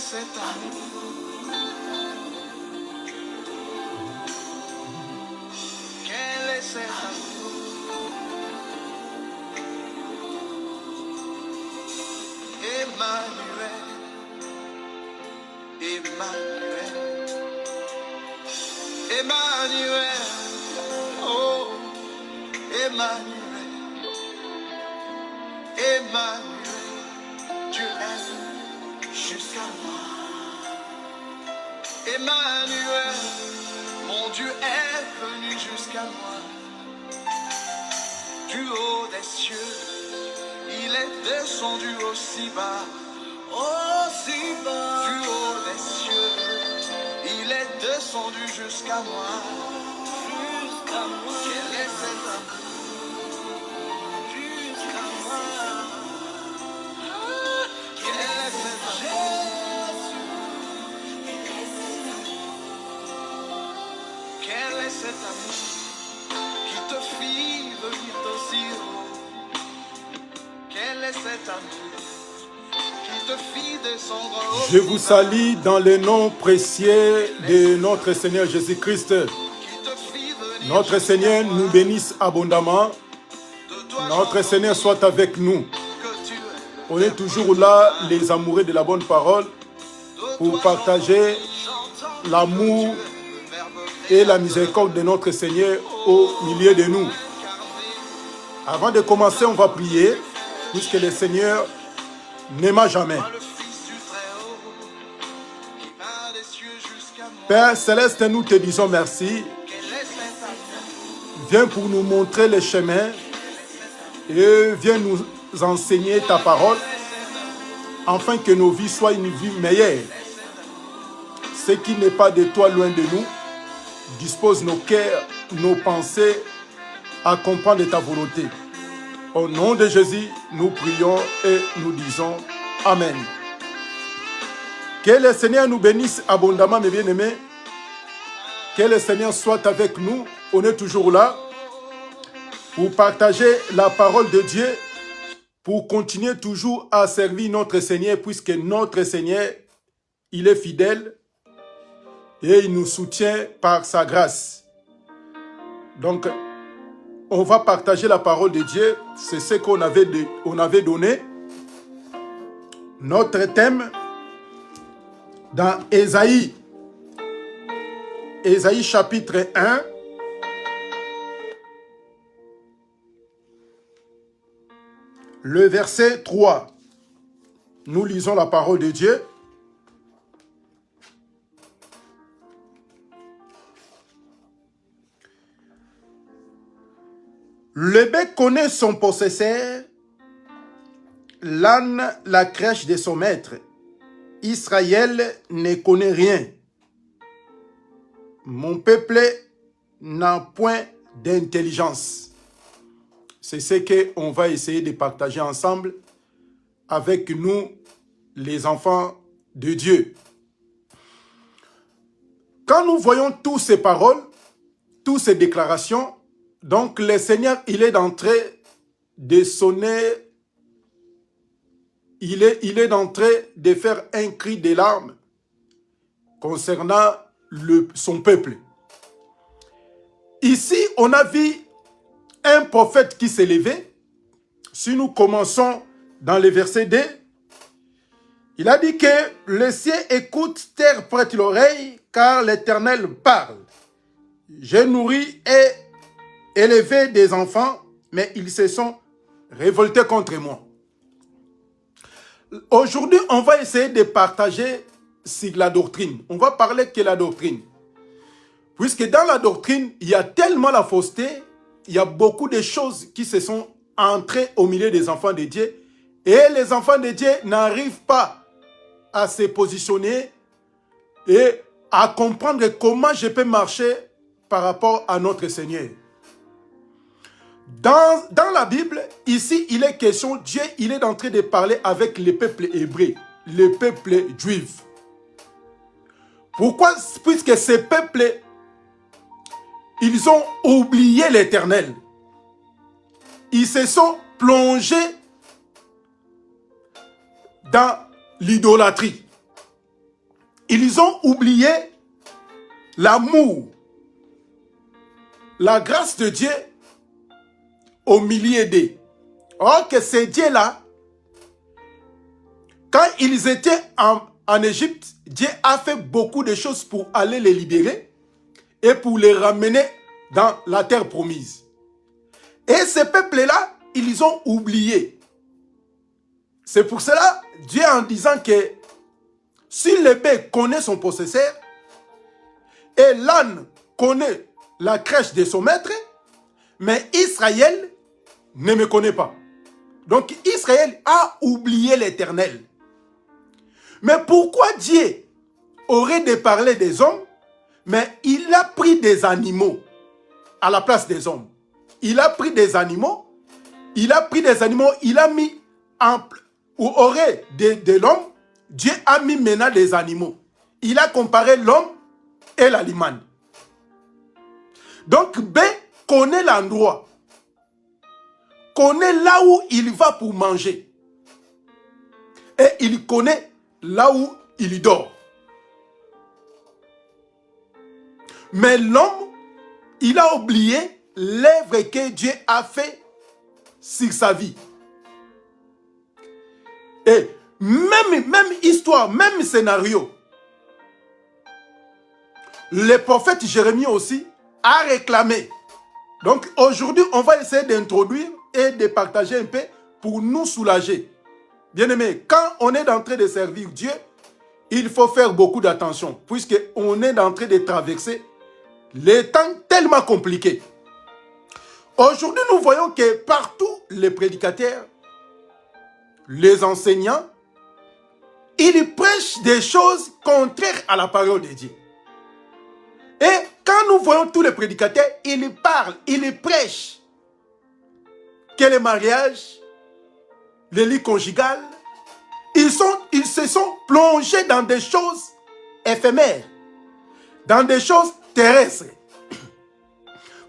cet amour? Quel est cet amour? Emmanuel, Emmanuel, Emmanuel, oh, Emmanuel, Emmanuel, Dieu est venu jusqu'à moi. Emmanuel, mon Dieu est venu jusqu'à moi. Du haut des cieux, il est descendu aussi bas. Aussi bas. Du haut des cieux, il est descendu jusqu'à moi. Jusqu'à moi. Quel est cet amour? Jusqu'à moi. Quel est cet amour? Quel est cet amour qui te fit venir d'aussi haut? Quel est cet amour qui te fit descendre aussi bas? Je vous salue dans le nom précieux de notre Seigneur Jésus-Christ. Notre Seigneur nous bénisse abondamment. Notre Seigneur soit avec nous. On est toujours là, les amoureux de la bonne parole, pour partager l'amour et la miséricorde de notre Seigneur au milieu de nous. Avant de commencer, on va prier, puisque le Seigneur n'aima jamais. Père Céleste, nous te disons merci. Viens pour nous montrer le chemin et viens nous enseigner ta parole, afin que nos vies soient une vie meilleure. Ce qui n'est pas de toi loin de nous, dispose nos cœurs, nos pensées à comprendre ta volonté. Au nom de Jésus, nous prions et nous disons Amen. Que le Seigneur nous bénisse abondamment, mes bien-aimés. Que le Seigneur soit avec nous. On est toujours là pour partager la parole de Dieu, pour continuer toujours à servir notre Seigneur, puisque notre Seigneur, il est fidèle et il nous soutient par sa grâce. Donc, on va partager la parole de Dieu. C'est ce qu'on avait donné. Notre thème dans Ésaïe chapitre 1. Le verset 3. Nous lisons la parole de Dieu. Le bec connaît son possesseur, l'âne la crèche de son maître. Israël ne connaît rien. Mon peuple n'a point d'intelligence. C'est ce qu'on va essayer de partager ensemble avec nous, les enfants de Dieu. Quand nous voyons toutes ces paroles, toutes ces déclarations, donc le Seigneur, il est d'entrée de sonner, il est d'entrée de faire un cri de larmes concernant son peuple. Ici, on a vu un prophète qui s'est levé. Si nous commençons dans le verset 2, il a dit que le ciel écoute, terre prête l'oreille, car l'Éternel parle. J'ai nourri et élevé des enfants, mais ils se sont révoltés contre moi. Aujourd'hui, on va essayer de partager sur la doctrine. On va parler de la doctrine. Puisque dans la doctrine, il y a tellement la fausseté, il y a beaucoup de choses qui se sont entrées au milieu des enfants de Dieu. Et les enfants de Dieu n'arrivent pas à se positionner et à comprendre comment je peux marcher par rapport à notre Seigneur. Dans la Bible, ici, il est question, Dieu, il est en train de parler avec le peuple hébreu, le peuple juif. Pourquoi? Puisque ces peuples, ils ont oublié l'Éternel. Ils se sont plongés dans l'idolâtrie. Ils ont oublié l'amour, la grâce de Dieu au milieu d'eux. Or que ces dieux-là, quand ils étaient en Égypte, Dieu a fait beaucoup de choses pour aller les libérer et pour les ramener dans la terre promise. Et ces peuples-là, ils ont oublié. C'est pour cela, Dieu en disant que si le bœuf connaît son possesseur et l'âne connaît la crèche de son maître, mais Israël ne me connaît pas. Donc Israël a oublié l'Éternel. Mais pourquoi Dieu aurait de parler des hommes, mais il a pris des animaux à la place des hommes. Il a pris des animaux, il a mis ou aurait de l'homme, Dieu a mis maintenant des animaux. Il a comparé l'homme et l'animal. Donc B connaît l'endroit, connaît là où il va pour manger. Et il connaît là où il dort. Mais l'homme, il a oublié l'œuvre que Dieu a fait sur sa vie. Et même histoire, même scénario. Le prophète Jérémie aussi a réclamé. Donc aujourd'hui, on va essayer d'introduire et de partager un peu pour nous soulager. Bien-aimés, quand on est en train de servir Dieu, il faut faire beaucoup d'attention, puisqu'on est en train de traverser les temps tellement compliqués. Aujourd'hui, nous voyons que partout, les prédicateurs, les enseignants, ils prêchent des choses contraires à la parole de Dieu. Et quand nous voyons tous les prédicateurs, ils parlent, ils prêchent que le mariage, le lit conjugal, ils se sont plongés dans des choses éphémères, dans des choses terrestres.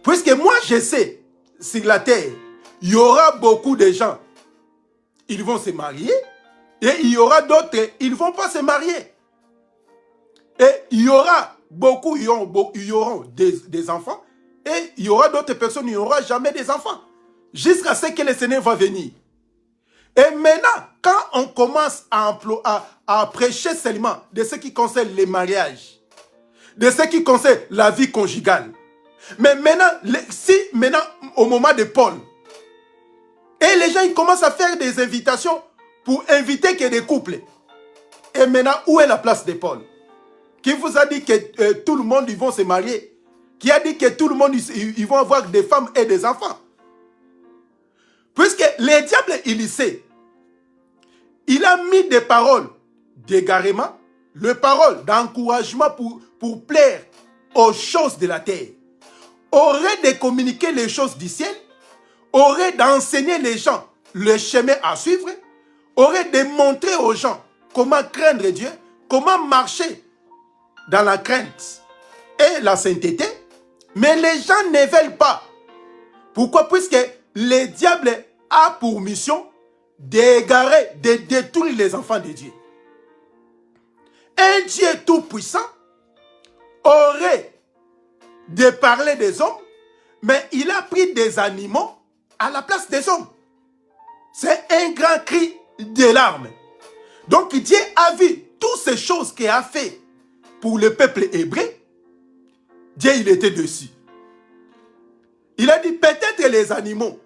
Puisque moi je sais, sur la terre, il y aura beaucoup de gens, ils vont se marier, et il y aura d'autres, ils ne vont pas se marier. Et il y aura beaucoup, il y aura des enfants, et il y aura d'autres personnes, il n'y aura jamais des enfants. Jusqu'à ce que le Seigneur va venir. Et maintenant, quand on commence à prêcher seulement de ce qui concerne les mariages, de ce qui concerne la vie conjugale, mais maintenant, au moment de Paul, et les gens ils commencent à faire des invitations pour inviter que des couples. Et maintenant, où est la place de Paul? Qui vous a dit que tout le monde ils vont se marier? Qui a dit que tout le monde ils vont avoir des femmes et des enfants? Puisque le diable, il sait. Il a mis des paroles d'égarement, les paroles d'encouragement pour plaire aux choses de la terre. Aurait de communiquer les choses du ciel, aurait d'enseigner les gens le chemin à suivre, aurait de montrer aux gens comment craindre Dieu, comment marcher dans la crainte et la sainteté. Mais les gens ne veulent pas. Pourquoi? Puisque le diable a pour mission d'égarer, de détruire les enfants de Dieu. Un Dieu tout-puissant aurait de parler des hommes, mais il a pris des animaux à la place des hommes. C'est un grand cri de larmes. Donc Dieu a vu toutes ces choses qu'il a fait pour le peuple hébreu. Dieu, il était dessus. Il a dit peut-être les animaux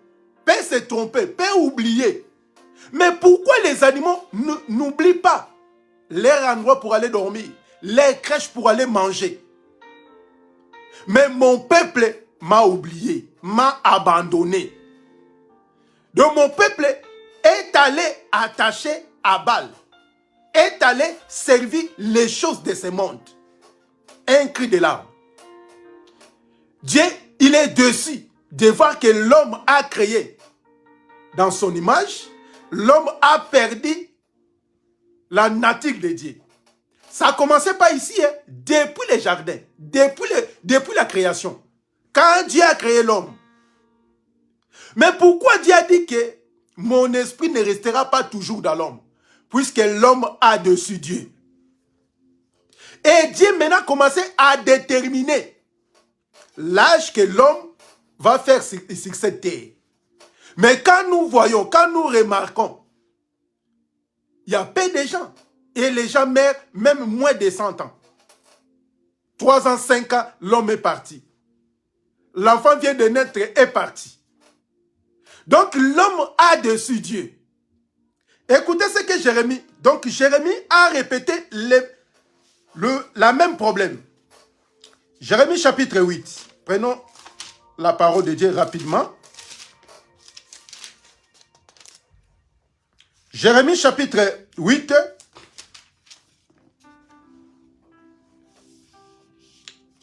peuvent se tromper, peuvent oublier. Mais pourquoi les animaux n'oublient pas leur endroit pour aller dormir, leur crèche pour aller manger? Mais mon peuple m'a oublié, m'a abandonné. Donc mon peuple est allé attaché à Baal, est allé servir les choses de ce monde. Un cri de larmes. Dieu, il est dessus de voir que l'homme a créé dans son image, l'homme a perdu la nature de Dieu. Ça a commencé par ici, hein, depuis les jardins, depuis la création. Quand Dieu a créé l'homme. Mais pourquoi Dieu a dit que mon esprit ne restera pas toujours dans l'homme? Puisque l'homme a dessus Dieu. Et Dieu maintenant commençait à déterminer l'âge que l'homme va faire sur cette terre. Mais quand nous voyons, quand nous remarquons, il y a peu de gens. Et les gens meurent même moins de 100 ans. 3 ans, 5 ans, l'homme est parti. L'enfant vient de naître et est parti. Donc l'homme a dessus Dieu. Écoutez ce que Jérémie... Donc Jérémie a répété la même problème. Jérémie chapitre 8. Prenons la parole de Dieu rapidement. Jérémie chapitre 8.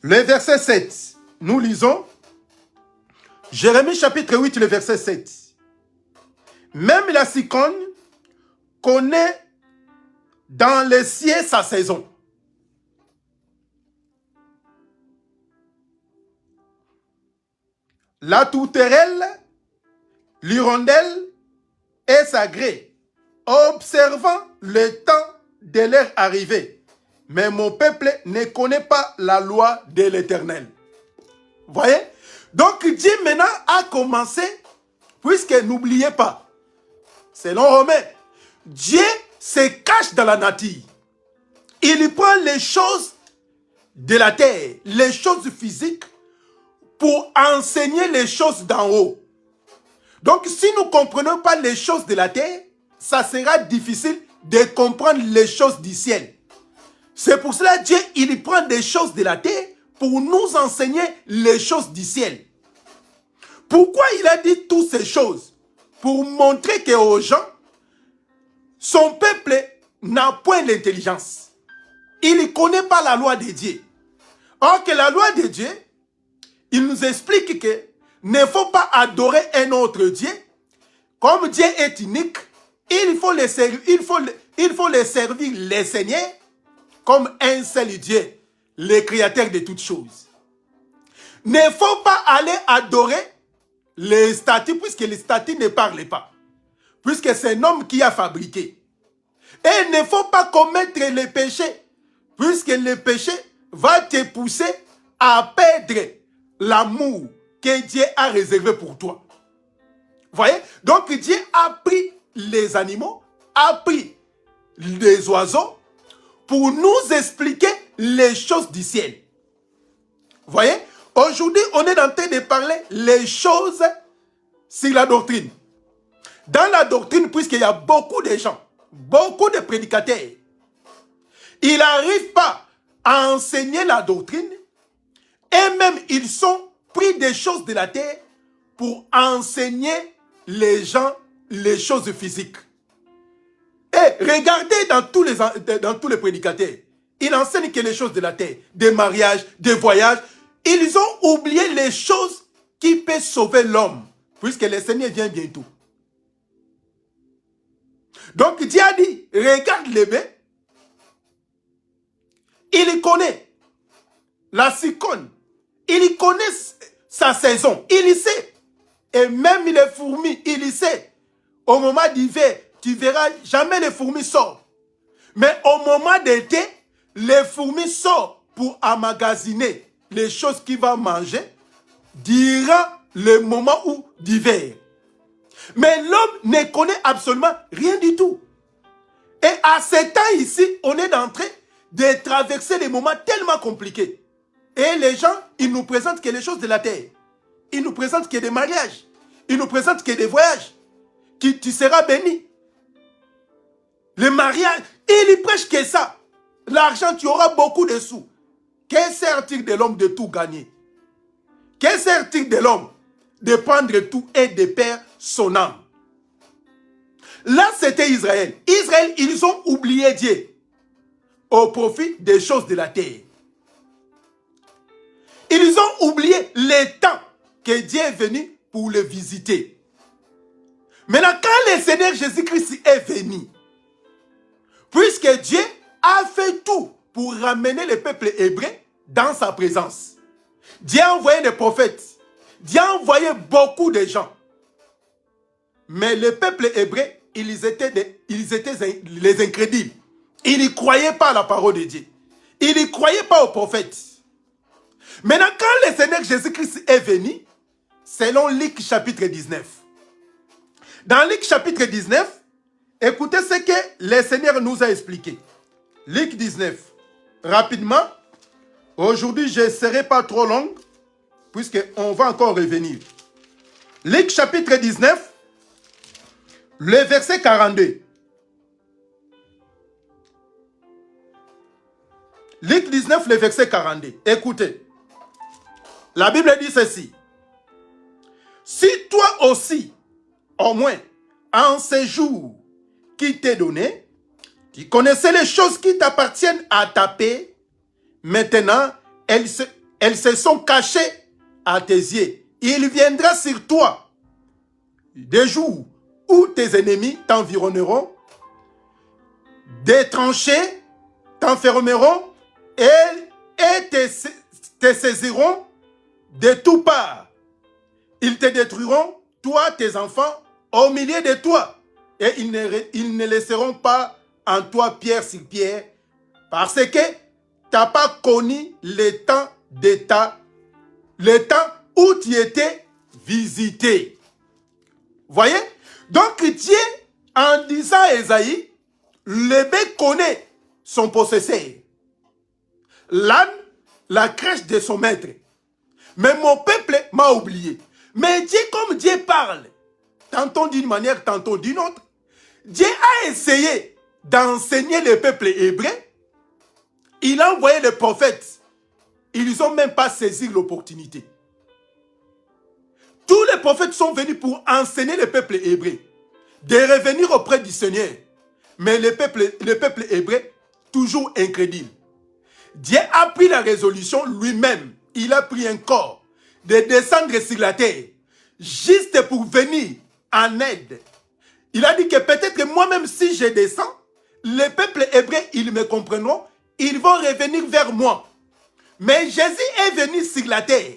Le verset 7. Nous lisons. Jérémie chapitre 8, le verset 7. Même la cigogne connaît dans les cieux sa saison. La tourterelle, l'hirondelle et sa grée, observant le temps de leur arrivée. Mais mon peuple ne connaît pas la loi de l'Éternel. Voyez? Donc Dieu maintenant a commencé, puisque n'oubliez pas, selon Romain, Dieu se cache dans la nature. Il prend les choses de la terre, les choses physiques, pour enseigner les choses d'en haut. Donc si nous ne comprenons pas les choses de la terre, ça sera difficile de comprendre les choses du ciel. C'est pour cela que Dieu, il prend des choses de la terre pour nous enseigner les choses du ciel. Pourquoi il a dit toutes ces choses? Pour montrer qu'aux gens, son peuple n'a point l'intelligence. Il ne connaît pas la loi de Dieu. Or que la loi de Dieu, il nous explique que ne faut pas adorer un autre Dieu. Comme Dieu est unique, il faut les servir, les Seigneurs comme un seul Dieu, le créateur de toutes choses. Ne faut pas aller adorer les statues, puisque les statues ne parlent pas. Puisque c'est un homme qui a fabriqué. Et il ne faut pas commettre le péché, puisque le péché va te pousser à perdre l'amour que Dieu a réservé pour toi. Voyez? Donc Dieu a pris les animaux, a pris les oiseaux, pour nous expliquer les choses du ciel. Voyez? Aujourd'hui, on est en train de parler les choses sur la doctrine. Dans la doctrine, puisqu'il y a beaucoup de gens, beaucoup de prédicateurs, ils n'arrivent pas à enseigner la doctrine et même ils sont pris des choses de la terre pour enseigner les gens les choses physiques. Et regardez dans tous les prédicateurs, ils enseignent que les choses de la terre, des mariages, des voyages, ils ont oublié les choses qui peuvent sauver l'homme, puisque le Seigneur vient bientôt. Donc Dieu a dit, regarde l'ébé, il connaît la cigogne, il connaît sa saison, il sait. Et même les fourmis, il sait. Au moment d'hiver, tu verras jamais les fourmis sortent. Mais au moment d'été, les fourmis sortent pour emmagasiner les choses qu'il va manger durant le moment où d'hiver. Mais l'homme ne connaît absolument rien du tout. Et à ce temps ici, on est en train de traverser des moments tellement compliqués. Et les gens, ils nous présentent que les choses de la terre. Ils nous présentent que des mariages. Ils nous présentent que des voyages. Que tu seras béni. Le mariage, il prêche que ça. L'argent, tu auras beaucoup de sous. Que sert-il de l'homme de tout gagner? Que sert-il de l'homme de prendre tout et de perdre son âme? Là, c'était Israël. Israël, ils ont oublié Dieu au profit des choses de la terre. Ils ont oublié le temps que Dieu est venu pour le visiter. Maintenant, quand le Seigneur Jésus-Christ est venu, puisque Dieu a fait tout pour ramener le peuple hébreu dans sa présence. Dieu a envoyé des prophètes. Dieu a envoyé beaucoup de gens. Mais le peuple hébreu, ils étaient les incrédules. Ils ne croyaient pas à la parole de Dieu. Ils ne croyaient pas aux prophètes. Maintenant, quand le Seigneur Jésus-Christ est venu, selon Luc chapitre 19. Dans Luc chapitre 19, écoutez ce que le Seigneur nous a expliqué. Luc 19. Rapidement, aujourd'hui je ne serai pas trop long, puisqu'on va encore revenir. Luc chapitre 19, le verset 42. Luc 19, le verset 42. Écoutez. La Bible dit ceci. Si toi aussi, au moins, en ces jours qui t'est donné, tu connaissais les choses qui t'appartiennent à ta paix, maintenant, elles se sont cachées à tes yeux. Il viendra sur toi des jours où tes ennemis t'environneront, des tranchées t'enfermeront et te saisiront de toutes parts. Ils te détruiront, toi, tes enfants, au milieu de toi. Et ils ne laisseront pas en toi pierre sur pierre, parce que tu n'as pas connu le temps où tu étais visité. Voyez? Donc Dieu, en disant à Esaïe, le bœuf connaît son possesseur. L'âne, la crèche de son maître. Mais mon peuple m'a oublié. Mais Dieu, comme Dieu parle, tantôt d'une manière, tantôt d'une autre, Dieu a essayé d'enseigner le peuple hébreu. Il a envoyé les prophètes. Ils n'ont même pas saisi l'opportunité. Tous les prophètes sont venus pour enseigner le peuple hébreu de revenir auprès du Seigneur. Mais le peuple hébreu, toujours incrédule. Dieu a pris la résolution lui-même. Il a pris un corps de descendre sur la terre juste pour venir en aide. Il a dit que peut-être moi-même si je descends, les peuples hébreux, ils me comprendront, ils vont revenir vers moi. Mais Jésus est venu sur la terre.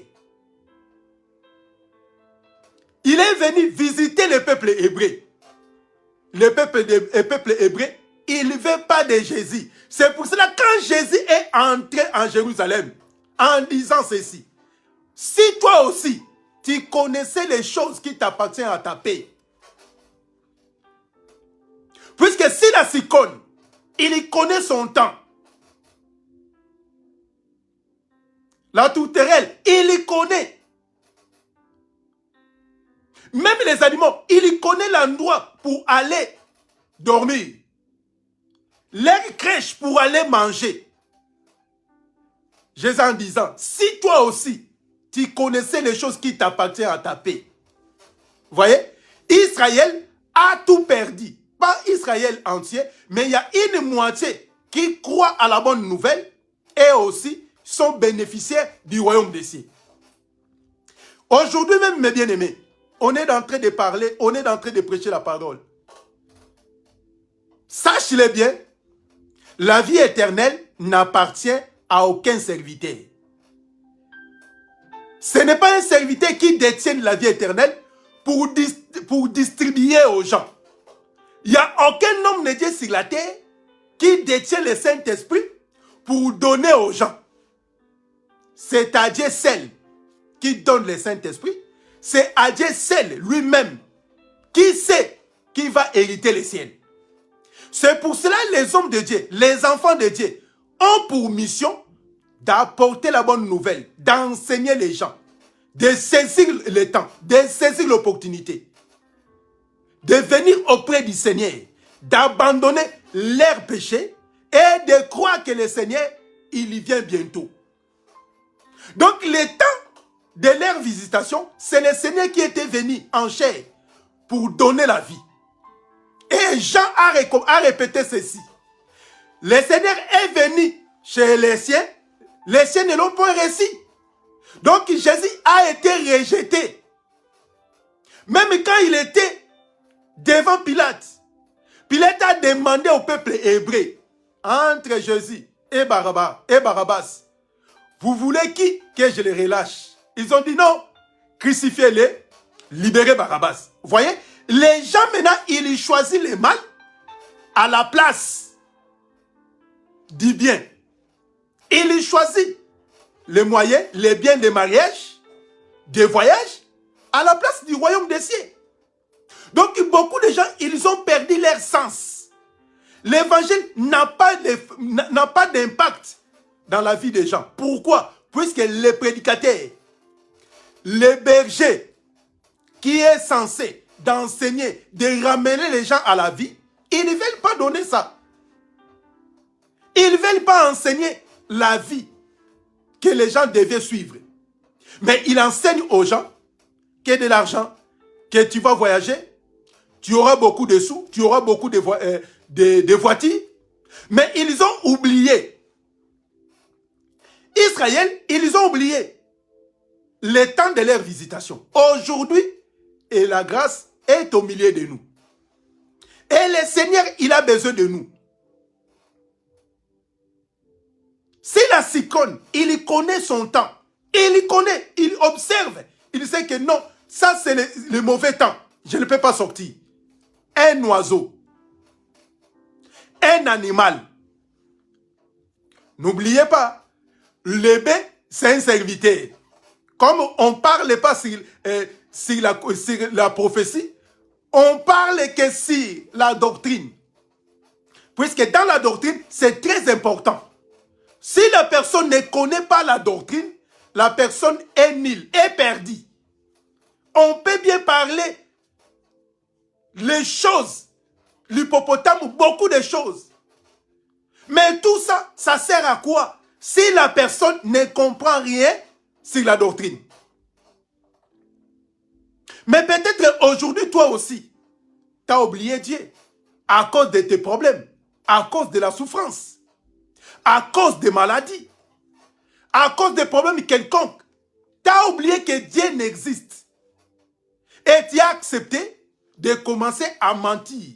Il est venu visiter le peuple hébreu. Le peuple hébreu, il ne veut pas de Jésus. C'est pour cela que quand Jésus est entré en Jérusalem, en disant ceci, si toi aussi, tu connaissais les choses qui t'appartiennent à ta paix. Puisque si la Sicone, il connaît son temps. La tourterelle, il connaît. Même les animaux, il connaît l'endroit pour aller dormir. Leur crèche pour aller manger. Jésus en disant, si toi aussi, tu connaissais les choses qui t'appartiennent à ta paix. Vous voyez, Israël a tout perdu. Pas Israël entier, mais il y a une moitié qui croit à la bonne nouvelle et aussi sont bénéficiaires du royaume des cieux. Aujourd'hui même, mes bien-aimés, on est en train de parler, on est en train de prêcher la parole. Sache-le bien, la vie éternelle n'appartient à aucun serviteur. Ce n'est pas un serviteur qui détient la vie éternelle pour distribuer aux gens. Il n'y a aucun homme de Dieu sur la terre qui détient le Saint-Esprit pour donner aux gens. C'est à Dieu seul qui donne le Saint-Esprit. C'est à Dieu seul lui-même qui sait qui va hériter le ciel. C'est pour cela que les hommes de Dieu, les enfants de Dieu, ont pour mission d'apporter la bonne nouvelle, d'enseigner les gens, de saisir le temps, de saisir l'opportunité, de venir auprès du Seigneur, d'abandonner leurs péchés et de croire que le Seigneur, il y vient bientôt. Donc le temps de leur visitation, c'est le Seigneur qui était venu en chair pour donner la vie. Et Jean a répété ceci. Le Seigneur est venu chez les siens ne l'ont pas reçu. Donc Jésus a été rejeté. Même quand il était devant Pilate, Pilate a demandé au peuple hébreu, entre Jésus et Barabbas, vous voulez qui que je le relâche? Ils ont dit non, crucifiez-le, libérez Barabbas. Vous voyez, les gens maintenant, ils choisissent le mal à la place du bien. Il choisit les moyens, les biens de mariage, de voyage, à la place du royaume des cieux. Donc, beaucoup de gens, ils ont perdu leur sens. L'évangile n'a pas d'impact dans la vie des gens. Pourquoi? Puisque les prédicateurs, les bergers, qui est censé d'enseigner, de ramener les gens à la vie, ils ne veulent pas donner ça. Ils ne veulent pas enseigner la vie que les gens devaient suivre. Mais ils enseignent aux gens que de l'argent, que tu vas voyager, tu auras beaucoup de sous, tu auras beaucoup de voitures. Mais ils ont oublié. Israël, ils ont oublié le temps de leur visitation. Aujourd'hui, et la grâce est au milieu de nous. Et le Seigneur, il a besoin de nous. Si la cyclone, il connaît son temps, il connaît, il observe, il sait que non, ça c'est le mauvais temps, je ne peux pas sortir. Un oiseau, un animal. N'oubliez pas, le bébé, c'est un serviteur. Comme on ne parle pas sur la prophétie, on parle que sur la doctrine. Puisque dans la doctrine, c'est très important. Si la personne ne connaît pas la doctrine, la personne est nulle, est perdue. On peut bien parler les choses, l'hippopotame, beaucoup de choses. Mais tout ça, ça sert à quoi? Si la personne ne comprend rien sur la doctrine. Mais peut-être aujourd'hui, toi aussi, tu as oublié Dieu à cause de tes problèmes, à cause de la souffrance, à cause des maladies, à cause des problèmes quelconques. Tu as oublié que Dieu n'existe. Et tu as accepté de commencer à mentir,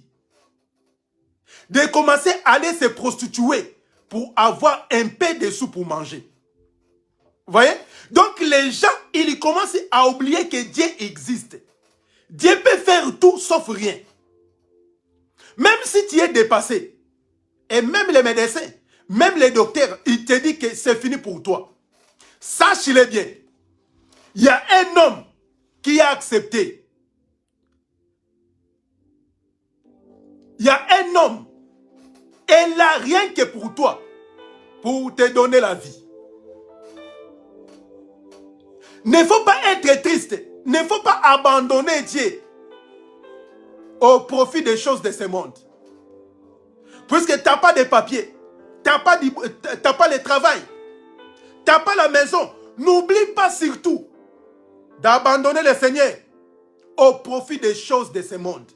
de commencer à aller se prostituer pour avoir un peu de sous pour manger. Vous voyez? Donc les gens, ils commencent à oublier que Dieu existe. Dieu peut faire tout sauf rien. Même si tu es dépassé, et même les médecins, même les docteurs, ils te disent que c'est fini pour toi. Sache-le bien. Il y a un homme qui a accepté. Il y a un homme. Et là, rien que pour toi, pour te donner la vie. Ne faut pas être triste. Ne faut pas abandonner Dieu au profit des choses de ce monde. Puisque tu n'as pas de papier, tu n'as pas le travail, tu n'as pas la maison. N'oublie pas surtout d'abandonner le Seigneur au profit des choses de ce monde.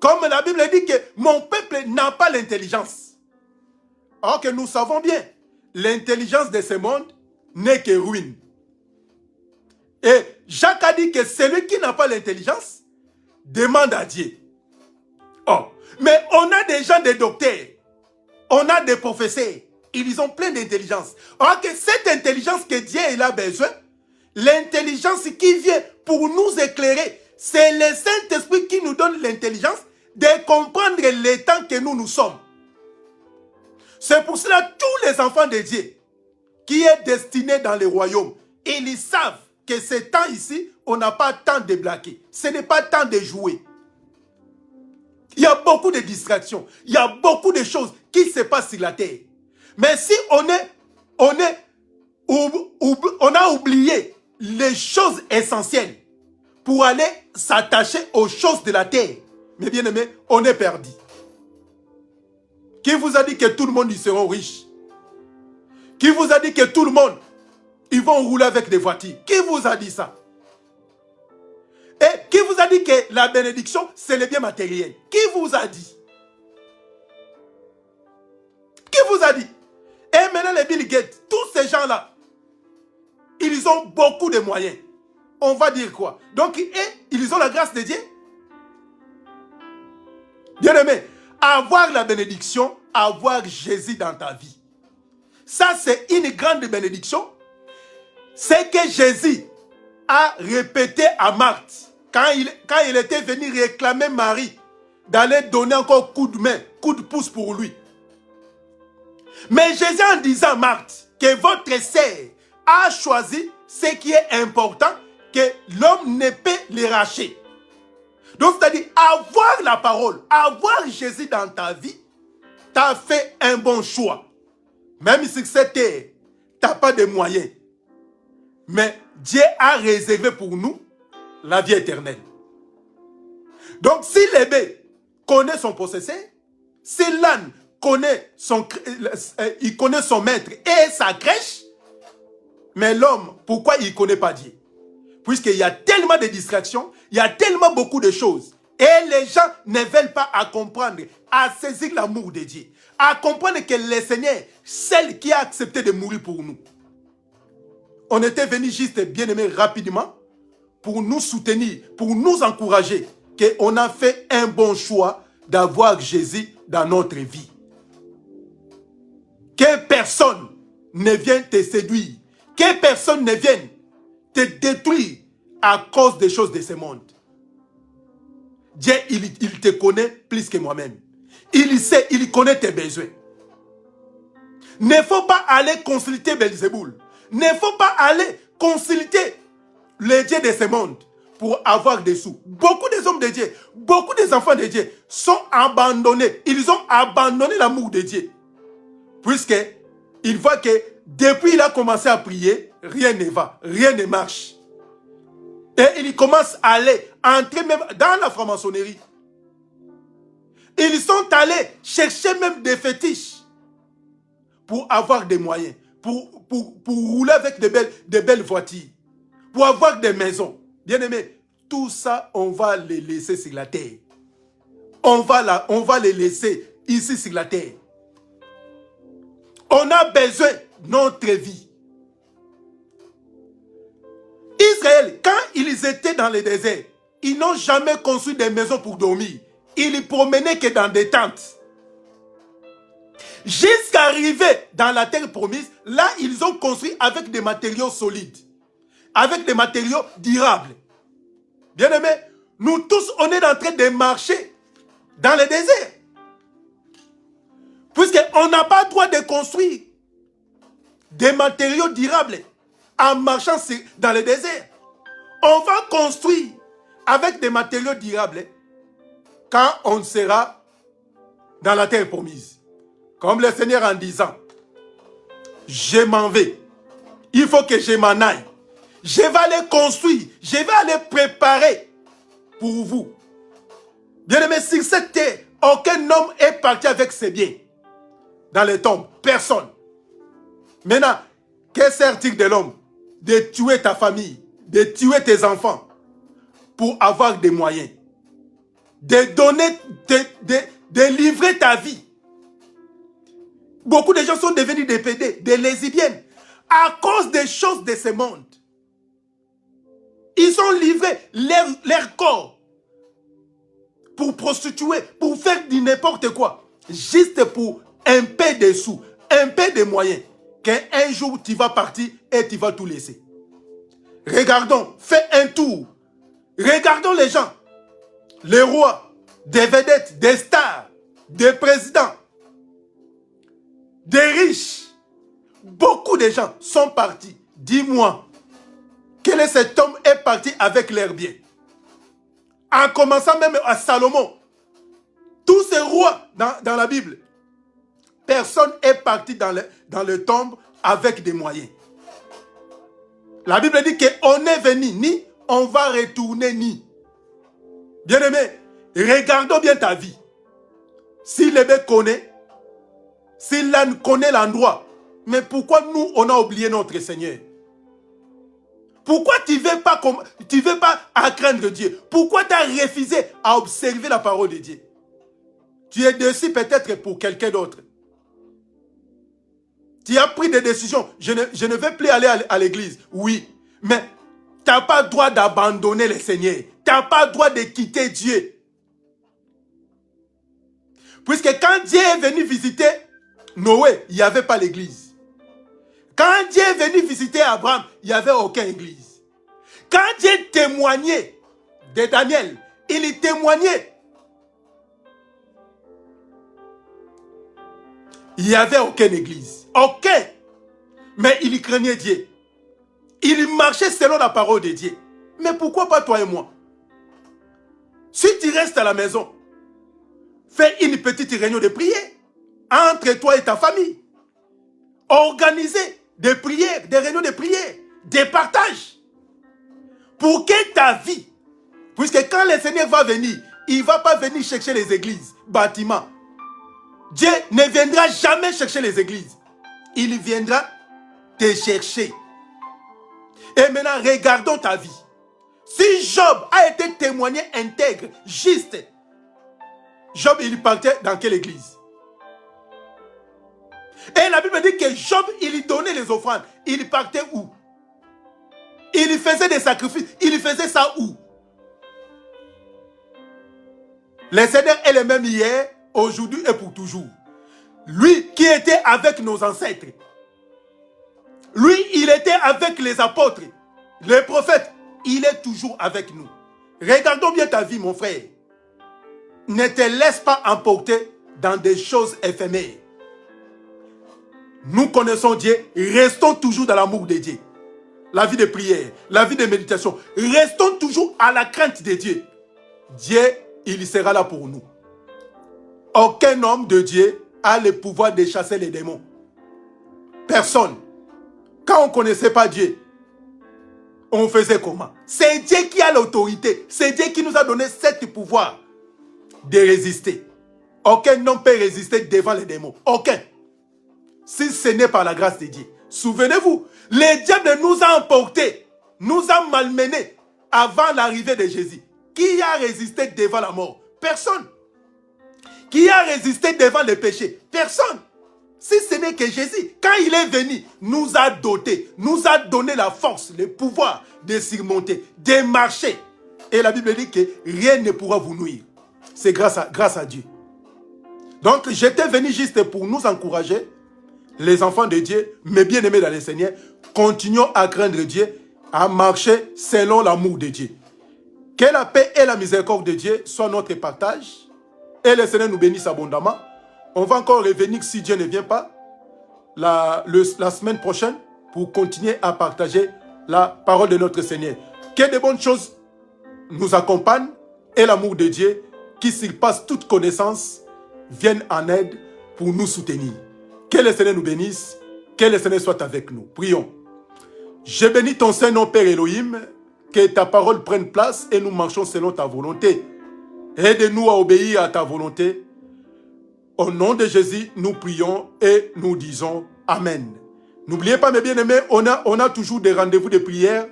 Comme la Bible dit que mon peuple n'a pas l'intelligence. Or que nous savons bien, l'intelligence de ce monde n'est que ruine. Et Jacques a dit que celui qui n'a pas l'intelligence demande à Dieu. Oh, mais on a des gens, des docteurs, on a des professeurs, ils ont plein d'intelligence. Or que cette intelligence que Dieu il a besoin, l'intelligence qui vient pour nous éclairer, c'est le Saint-Esprit qui nous donne l'intelligence de comprendre le temps que nous sommes. C'est pour cela tous les enfants de Dieu qui est destiné dans le royaume, ils savent que ce temps ici, on n'a pas temps de blaguer. Ce n'est pas temps de jouer. Il y a beaucoup de distractions. Il y a beaucoup de choses qui se passent sur la terre. Mais si on a oublié les choses essentielles pour aller s'attacher aux choses de la terre, mes bien-aimés, on est perdu. Qui vous a dit que tout le monde y seront riches? Qui vous a dit que tout le monde, ils vont rouler avec des voitures? Qui vous a dit ça? Et qui vous a dit que la bénédiction, c'est le bien matériel? Qui vous a dit? Qui vous a dit? Et maintenant les Bill Gates, tous ces gens-là, ils ont beaucoup de moyens. On va dire quoi? Donc, ils ont la grâce de Dieu. Bien-aimé, avoir la bénédiction, avoir Jésus dans ta vie. Ça, c'est une grande bénédiction. C'est que Jésus a répété à Marthe, quand il était venu réclamer Marie, d'aller donner encore coup de main, coup de pouce pour lui. Mais Jésus en disant, Marthe, que votre sœur a choisi ce qui est important, que l'homme ne peut le racher. Donc, c'est-à-dire, avoir la parole, avoir Jésus dans ta vie, tu as fait un bon choix. Même si cette terre, tu n'as pas de moyens. Mais Dieu a réservé pour nous la vie éternelle. Donc, si l'ébé connaît son possesseur, si l'âne connaît il connaît son maître et sa crèche, mais l'homme, pourquoi il ne connaît pas Dieu? Puisqu'il y a tellement de distractions, il y a tellement beaucoup de choses. Et les gens ne veulent pas à comprendre, à saisir l'amour de Dieu, à comprendre que le Seigneur, celle qui a accepté de mourir pour nous. On était venu juste, bien aimé, rapidement, pour nous soutenir, pour nous encourager, qu'on a fait un bon choix d'avoir Jésus dans notre vie. Que personne ne vienne te séduire, que personne ne vienne te détruire à cause des choses de ce monde. Dieu, il te connaît plus que moi-même. Il sait, il connaît tes besoins. Ne faut pas aller consulter Belzéboul. Ne faut pas aller consulter les dieux de ce monde pour avoir des sous. Beaucoup des hommes de Dieu, beaucoup des enfants de Dieu sont abandonnés. Ils ont abandonné l'amour de Dieu. Puisqu'ils voient que depuis qu'il a commencé à prier, rien ne va, rien ne marche. Et ils commencent à aller, entrer même dans la franc-maçonnerie. Ils sont allés chercher même des fétiches pour avoir des moyens, pour rouler avec de belles voitures, pour avoir des maisons. Bien aimé, tout ça, on va les laisser sur la terre. On va les laisser ici sur la terre. On a besoin de notre vie. Israël, quand ils étaient dans le désert, ils n'ont jamais construit des maisons pour dormir. Ils ne promenaient que dans des tentes. Jusqu'à arriver dans la terre promise, là, ils ont construit avec des matériaux solides, avec des matériaux durables. Bien aimé, nous tous, on est en train de marcher dans le désert. Puisqu'on n'a pas le droit de construire des matériaux durables en marchant dans le désert. On va construire avec des matériaux durables quand on sera dans la terre promise. Comme le Seigneur en disant, je m'en vais. Il faut que je m'en aille. Je vais aller construire. Je vais aller préparer pour vous. Bien aimé, sur cette terre, aucun homme est parti avec ses biens. Dans les tombes, personne. Maintenant, que sert-il de l'homme? De tuer ta famille, de tuer tes enfants pour avoir des moyens. De donner, de livrer ta vie. Beaucoup de gens sont devenus des PD, des lesbiennes, à cause des choses de ce monde. Ils ont livré leur corps pour prostituer, pour faire du n'importe quoi, juste pour un peu de sous, un peu de moyens, qu'un jour tu vas partir et tu vas tout laisser. Regardons, fais un tour. Regardons les gens, les rois, des vedettes, des stars, des présidents, des riches. Beaucoup de gens sont partis. Dis-moi, quel est cet homme est parti avec leurs biens? En commençant même à Salomon. Tous ces rois dans la Bible, personne n'est parti dans le tombe avec des moyens. La Bible dit qu'on est venu, ni on va retourner, ni. Bien-aimé, regardons bien ta vie. Si l'ébé connaît, si l'âne connaît l'endroit, mais pourquoi nous, on a oublié notre Seigneur? Pourquoi tu ne veux pas à craindre Dieu? Pourquoi tu as refusé à observer la parole de Dieu? Tu es dessus peut-être pour quelqu'un d'autre. Tu as pris des décisions. Je ne vais plus aller à l'église. Oui, mais tu n'as pas le droit d'abandonner le Seigneur. Tu n'as pas le droit de quitter Dieu. Puisque quand Dieu est venu visiter Noé, il n'y avait pas l'église. Quand Dieu est venu visiter Abraham, il n'y avait aucune église. Quand Dieu témoignait de Daniel, il témoignait. Il n'y avait aucune église. Aucun. Mais il craignait Dieu. Il marchait selon la parole de Dieu. Mais pourquoi pas toi et moi? Si tu restes à la maison, fais une petite réunion de prière entre toi et ta famille. Organisez des prières, des réunions de prière, des partages. Pour que ta vie, puisque quand le Seigneur va venir, il ne va pas venir chercher les églises, bâtiments. Dieu ne viendra jamais chercher les églises. Il viendra te chercher. Et maintenant, regardons ta vie. Si Job a été témoigné intègre, juste, Job, il partait dans quelle église? Et la Bible dit que Job, il donnait les offrandes. Il partait où? Il faisait des sacrifices. Il faisait ça où? Le Seigneur est le même hier, aujourd'hui et pour toujours. Lui qui était avec nos ancêtres. Lui, il était avec les apôtres, les prophètes. Il est toujours avec nous. Regardons bien ta vie, mon frère. Ne te laisse pas emporter dans des choses éphémères. Nous connaissons Dieu, restons toujours dans l'amour de Dieu. La vie de prière, la vie de méditation. Restons toujours à la crainte de Dieu. Dieu, il sera là pour nous. Aucun homme de Dieu a le pouvoir de chasser les démons. Personne. Quand on ne connaissait pas Dieu, on faisait comment? C'est Dieu qui a l'autorité. C'est Dieu qui nous a donné ce pouvoir de résister. Aucun homme peut résister devant les démons. Aucun. Si ce n'est pas la grâce de Dieu. Souvenez-vous, le diable nous a emportés, nous a malmenés avant l'arrivée de Jésus. Qui a résisté devant la mort? Personne. Qui a résisté devant le péché? Personne. Si ce n'est que Jésus, quand il est venu, nous a dotés, nous a donné la force, le pouvoir de surmonter, de marcher. Et la Bible dit que rien ne pourra vous nuire. C'est grâce à Dieu. Donc, j'étais venu juste pour nous encourager, les enfants de Dieu, mes bien-aimés dans le Seigneur, continuons à craindre Dieu, à marcher selon l'amour de Dieu. Que la paix et la miséricorde de Dieu soient notre partage. Et le Seigneur nous bénisse abondamment. On va encore revenir, si Dieu ne vient pas, la semaine prochaine pour continuer à partager la parole de notre Seigneur. Que de bonnes choses nous accompagnent et l'amour de Dieu, qui surpasse toute connaissance, vienne en aide pour nous soutenir. Que le Seigneur nous bénisse, que le Seigneur soit avec nous. Prions. Je bénis ton Saint-Nom, Père Elohim, que ta parole prenne place et nous marchons selon ta volonté. Aide-nous à obéir à ta volonté. Au nom de Jésus, nous prions et nous disons Amen. N'oubliez pas, mes bien-aimés, on a toujours des rendez-vous de prière,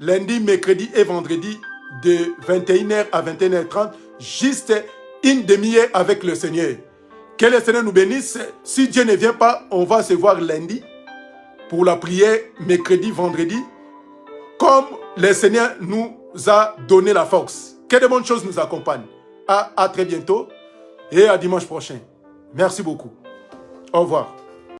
lundi, mercredi et vendredi, de 21h à 21h30, juste une demi-heure avec le Seigneur. Que le Seigneur nous bénisse. Si Dieu ne vient pas, on va se voir lundi pour la prière, mercredi, vendredi, comme le Seigneur nous a donné la force. Que de bonnes choses nous accompagnent. À très bientôt et à dimanche prochain. Merci beaucoup. Au revoir.